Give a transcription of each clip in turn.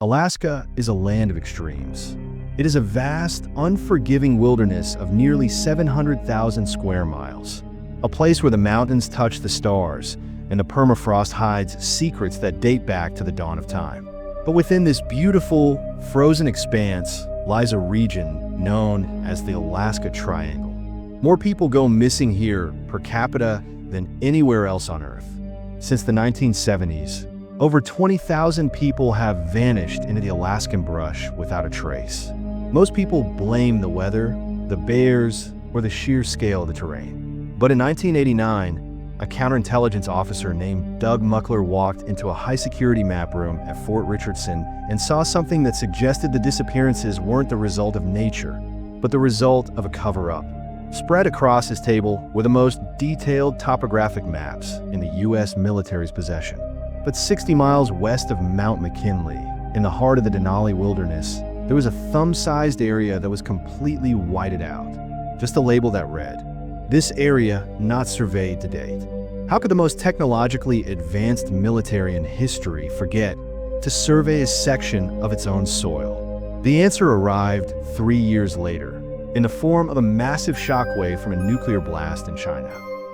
Alaska is a land of extremes. It is a vast, unforgiving wilderness of nearly 700,000 square miles. A place where the mountains touch the stars and the permafrost hides secrets that date back to the dawn of time. But within this beautiful, frozen expanse lies a region known as the AlaskaTriangle. More people go missing here per capita than anywhere else on Earth. Since the 1970s, over 20,000 people have vanished into the Alaskan brush without a trace. Most people blame the weather, the bears, or the sheer scale of the terrain. But in 1989, a counterintelligence officer named Doug Muckler walked into a high-security map room at Fort Richardson and saw something that suggested the disappearances weren't the result of nature, but the result of a cover-up. Spread across his table were the most detailed topographic maps in the U.S. military's possession. But 60 miles west of Mount McKinley, in the heart of the Denali Wilderness, there was a thumb-sized area that was completely whited out. Just a label that read, "This area not surveyed to date." How could the most technologically advanced military in history forget to survey a section of its own soil? The answer arrived 3 years later, in the form of a massive shockwave from a nuclear blast in China.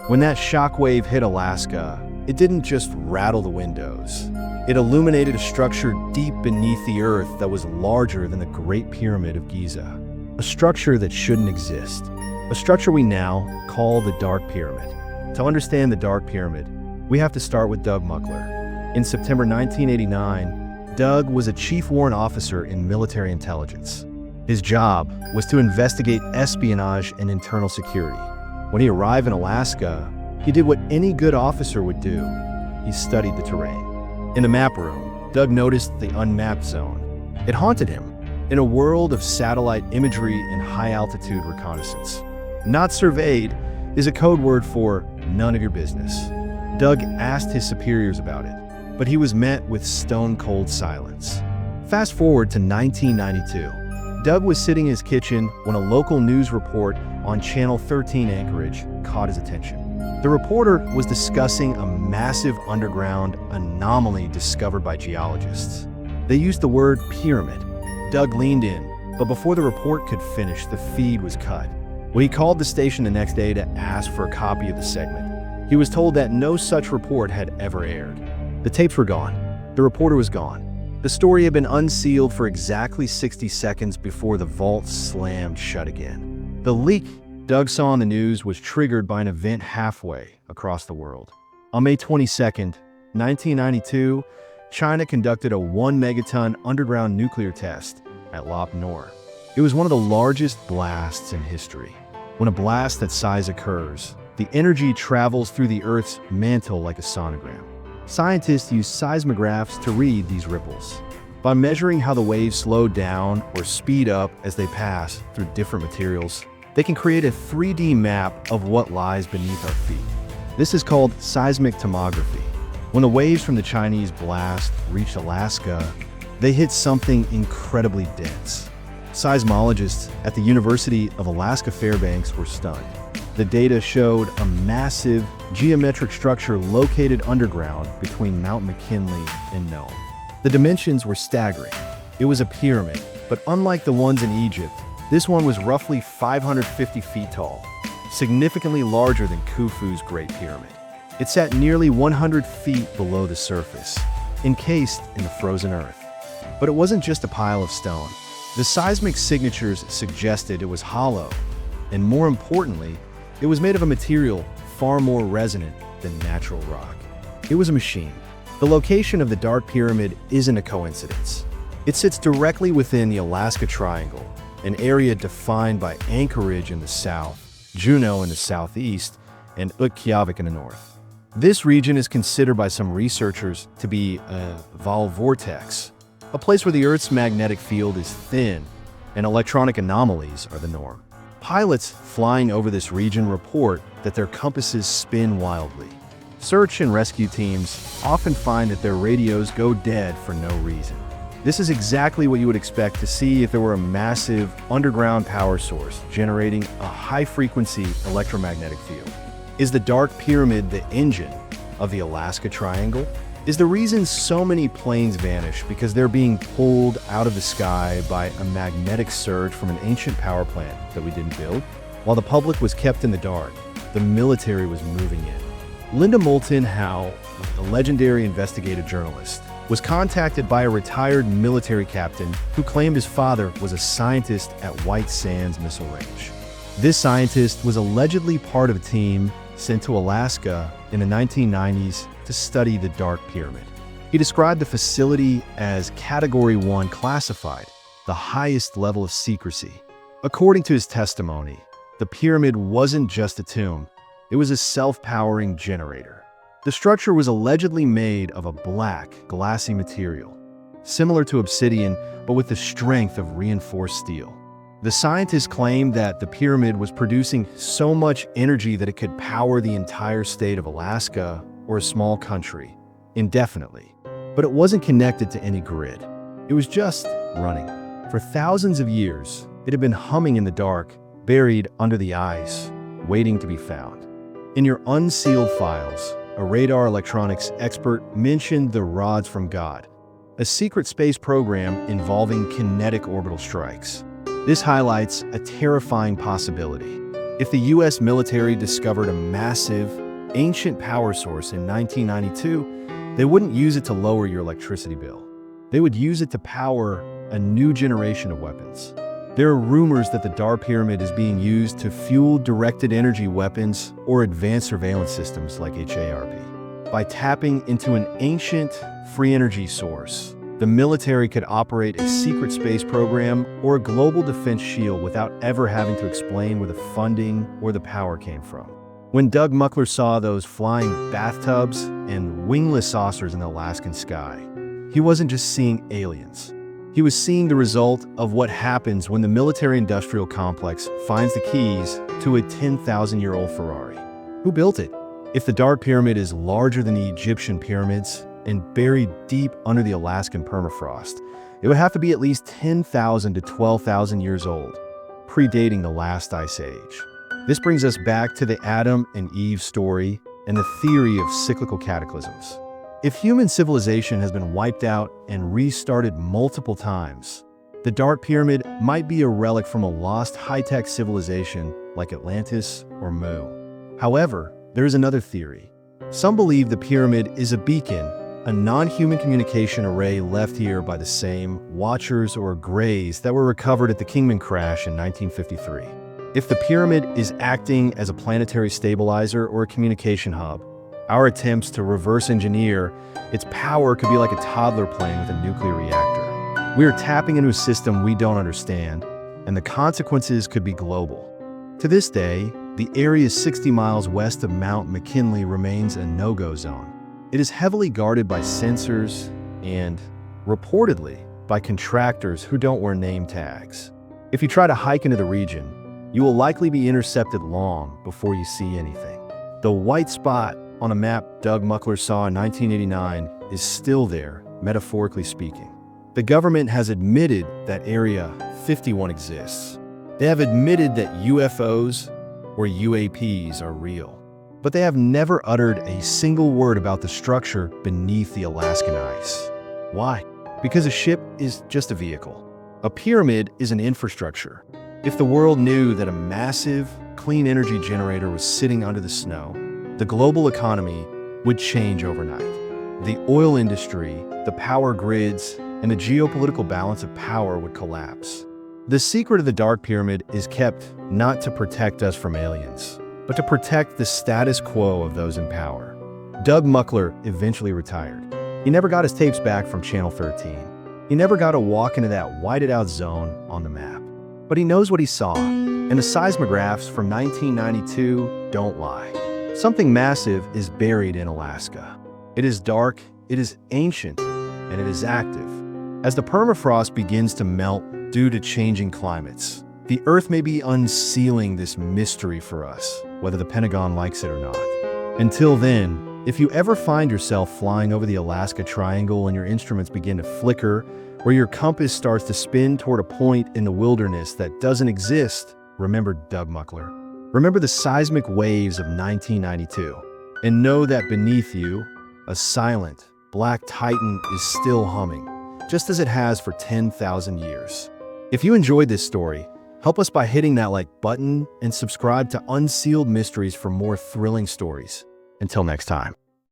When that shockwave hit Alaska, it didn't just rattle the windows. It illuminated a structure deep beneath the earth that was larger than the Great Pyramid of Giza. A structure that shouldn't exist. A structure we now call the Dark Pyramid. To understand the Dark Pyramid, we have to start with Doug Muckler. In September 1989, Doug was a chief warrant officer in military intelligence. His job was to investigate espionage and internal security. When he arrived in Alaska, he did what any good officer would do. He studied the terrain. In the map room, Doug noticed the unmapped zone. It haunted him. In a world of satellite imagery and high-altitude reconnaissance, "not surveyed" is a code word for none of your business. Doug asked his superiors about it, but he was met with stone-cold silence. Fast forward to 1992. Doug was sitting in his kitchen when a local news report on Channel 13 Anchorage caught his attention. The reporter was discussing a massive underground anomaly discovered by geologists. They used the word pyramid. Doug leaned in, but before the report could finish, the feed was cut. When he called the station the next day to ask for a copy of the segment, he was told that no such report had ever aired. The tapes were gone. The reporter was gone. The story had been unsealed for exactly 60 seconds before the vault slammed shut again. The leak Doug saw on the news was triggered by an event halfway across the world. On May 22, 1992, China conducted a 1-megaton underground nuclear test at Lop Nor. It was one of the largest blasts in history. When a blast that size occurs, the energy travels through the Earth's mantle like a sonogram. Scientists use seismographs to read these ripples. By measuring how the waves slow down or speed up as they pass through different materials, they can create a 3D map of what lies beneath our feet. This is called seismic tomography. When the waves from the Chinese blast reached Alaska, they hit something incredibly dense. Seismologists at the University of Alaska Fairbanks were stunned. The data showed a massive geometric structure located underground between Mount McKinley and Nome. The dimensions were staggering. It was a pyramid, but unlike the ones in Egypt, this one was roughly 550 feet tall, significantly larger than Khufu's Great Pyramid. It sat nearly 100 feet below the surface, encased in the frozen earth. But it wasn't just a pile of stone. The seismic signatures suggested it was hollow, and more importantly, it was made of a material far more resonant than natural rock. It was a machine. The location of the Dark Pyramid isn't a coincidence. It sits directly within the AlaskaTriangle, an area defined by Anchorage in the south, Juneau in the southeast, and Utqiagvik in the north. This region is considered by some researchers to be a Val vortex, a place where the Earth's magnetic field is thin and electronic anomalies are the norm. Pilots flying over this region report that their compasses spin wildly. Search and rescue teams often find that their radios go dead for no reason. This is exactly what you would expect to see if there were a massive underground power source generating a high-frequency electromagnetic field. Is the Dark Pyramid the engine of the AlaskaTriangle? Is the reason so many planes vanish because they're being pulled out of the sky by a magnetic surge from an ancient power plant that we didn't build? While the public was kept in the dark, the military was moving in. Linda Moulton Howe, a legendary investigative journalist, was contacted by a retired military captain who claimed his father was a scientist at White Sands Missile Range. This scientist was allegedly part of a team sent to Alaska in the 1990s to study the Dark Pyramid. He described the facility as Category 1 classified, the highest level of secrecy. According to his testimony, the pyramid wasn't just a tomb, it was a self-powering generator. The structure was allegedly made of a black, glassy material, similar to obsidian but with the strength of reinforced steel. The scientists claimed that the pyramid was producing so much energy that it could power the entire state of Alaska or a small country indefinitely. But it wasn't connected to any grid. It was just running. For thousands of years, it had been humming in the dark, buried under the ice, waiting to be found. In your unsealed files, a radar electronics expert mentioned the rods from God, a secret space program involving kinetic orbital strikes. This highlights a terrifying possibility. If the US military discovered a massive, ancient power source in 1992, they wouldn't use it to lower your electricity bill. They would use it to power a new generation of weapons. There are rumors that the Dark Pyramid is being used to fuel directed energy weapons or advanced surveillance systems like HARP. By tapping into an ancient, free energy source, the military could operate a secret space program or a global defense shield without ever having to explain where the funding or the power came from. When Doug Muckler saw those flying bathtubs and wingless saucers in the Alaskan sky, he wasn't just seeing aliens. He was seeing the result of what happens when the military-industrial complex finds the keys to a 10,000-year-old Ferrari. Who built it? If the Dark Pyramid is larger than the Egyptian pyramids and buried deep under the Alaskan permafrost, it would have to be at least 10,000 to 12,000 years old, predating the last ice age. This brings us back to the Adam and Eve story and the theory of cyclical cataclysms. If human civilization has been wiped out and restarted multiple times, the Dark Pyramid might be a relic from a lost high-tech civilization like Atlantis or Mu. However, there is another theory. Some believe the pyramid is a beacon, a non-human communication array left here by the same watchers or greys that were recovered at the Kingman crash in 1953. If the pyramid is acting as a planetary stabilizer or a communication hub, our attempts to reverse engineer its power could be like a toddler playing with a nuclear reactor. We are tapping into a system we don't understand, and the consequences could be global. To this day, the area 60 miles west of Mount McKinley remains a no-go zone. It is heavily guarded by sensors and, reportedly, by contractors who don't wear name tags. If you try to hike into the region, you will likely be intercepted long before you see anything. The white spot on a map Doug Muckler saw in 1989 is still there, metaphorically speaking. The government has admitted that Area 51 exists. They have admitted that UFOs or UAPs are real. But they have never uttered a single word about the structure beneath the Alaskan ice. Why? Because a ship is just a vehicle. A pyramid is an infrastructure. If the world knew that a massive, clean energy generator was sitting under the snow, the global economy would change overnight. The oil industry, the power grids, and the geopolitical balance of power would collapse. The secret of the Dark Pyramid is kept not to protect us from aliens, but to protect the status quo of those in power. Doug Muckler eventually retired. He never got his tapes back from Channel 13. He never got to walk into that whited-out zone on the map. But he knows what he saw, and the seismographs from 1992 don't lie. Something massive is buried in Alaska. It is dark, it is ancient, and it is active. As the permafrost begins to melt due to changing climates, the Earth may be unsealing this mystery for us, whether the Pentagon likes it or not. Until then, if you ever find yourself flying over the AlaskaTriangle and your instruments begin to flicker, or your compass starts to spin toward a point in the wilderness that doesn't exist, remember Doug Muckler. Remember the seismic waves of 1992, and know that beneath you, a silent, Black Titan is still humming, just as it has for 10,000 years. If you enjoyed this story, help us by hitting that like button and subscribe to Unsealed Mysteries for more thrilling stories. Until next time.